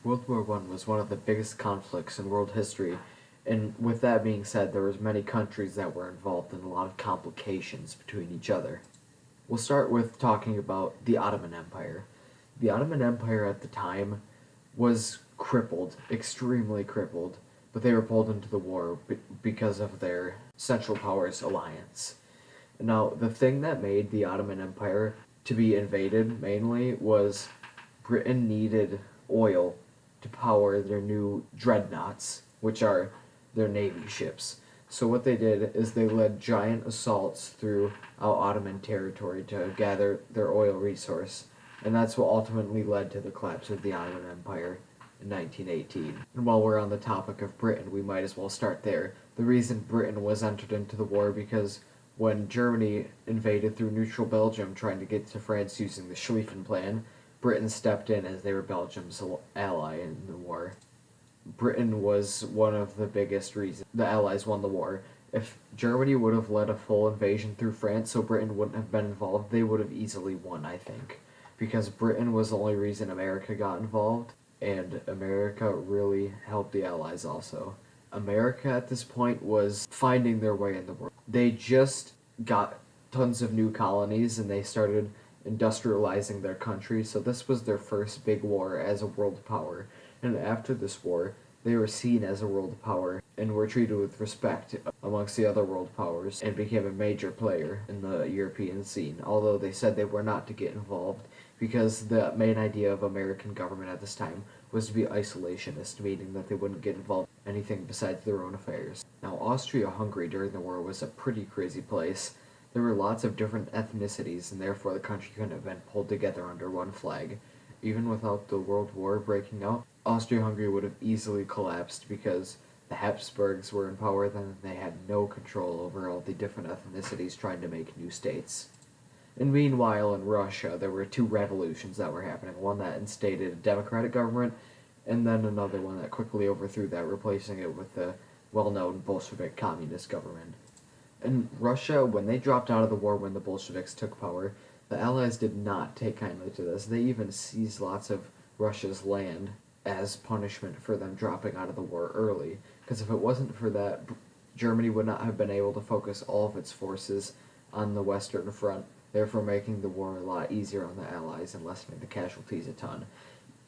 World War I was one of the biggest conflicts in world history, and with that being said, there was many countries that were involved in a lot of complications between each other. We'll start with talking about the Ottoman Empire. The Ottoman Empire at the time was crippled, extremely crippled, but they were pulled into the war because of their Central Powers alliance. Now, the thing that made the Ottoman Empire to be invaded mainly was Britain needed oil to power their new dreadnoughts, which are their navy ships. So what they did is they led giant assaults through Ottoman territory to gather their oil resource, and that's what ultimately led to the collapse of the Ottoman Empire in 1918. And while we're on the topic of Britain, we might as well start there. The reason Britain was entered into the war because when Germany invaded through neutral Belgium trying to get to France using the Schlieffen Plan, Britain stepped in as they were Belgium's ally in the war. Britain was one of the biggest reasons the Allies won the war. If Germany would have led a full invasion through France so Britain wouldn't have been involved, they would have easily won, I think. Because Britain was the only reason America got involved, and America really helped the Allies also. America at this point was finding their way in the world. They just got tons of new colonies and they started industrializing their country, so this was their first big war as a world power. And after this war, they were seen as a world power and were treated with respect amongst the other world powers and became a major player in the European scene, although they said they were not to get involved because the main idea of American government at this time was to be isolationist, meaning that they wouldn't get involved in anything besides their own affairs. Now, Austria-Hungary during the war was a pretty crazy place. There were lots of different ethnicities, and therefore the country couldn't have been pulled together under one flag. Even without the World War breaking out, Austria-Hungary would have easily collapsed because the Habsburgs were in power then and they had no control over all the different ethnicities trying to make new states. And meanwhile, in Russia, there were two revolutions that were happening. One that instated a democratic government, and then another one that quickly overthrew that, replacing it with the well-known Bolshevik communist government. In Russia, when they dropped out of the war when the Bolsheviks took power, the Allies did not take kindly to this. They even seized lots of Russia's land as punishment for them dropping out of the war early. Because if it wasn't for that, Germany would not have been able to focus all of its forces on the Western Front, therefore making the war a lot easier on the Allies and lessening the casualties a ton.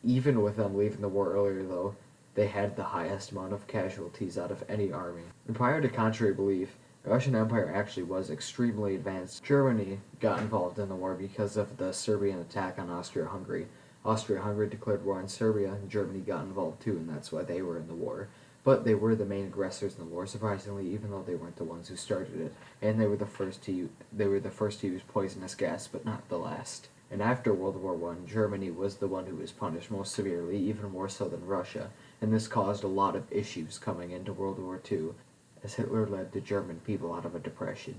Even with them leaving the war earlier, though, they had the highest amount of casualties out of any army. And prior to contrary belief, the Russian Empire actually was extremely advanced. Germany got involved in the war because of the Serbian attack on Austria-Hungary. Austria-Hungary declared war on Serbia, and Germany got involved too, and that's why they were in the war. But they were the main aggressors in the war, surprisingly, even though they weren't the ones who started it. And they were the first to use poisonous gas, but not the last. And after World War I, Germany was the one who was punished most severely, even more so than Russia, and this caused a lot of issues coming into World War II, as Hitler led the German people out of a depression.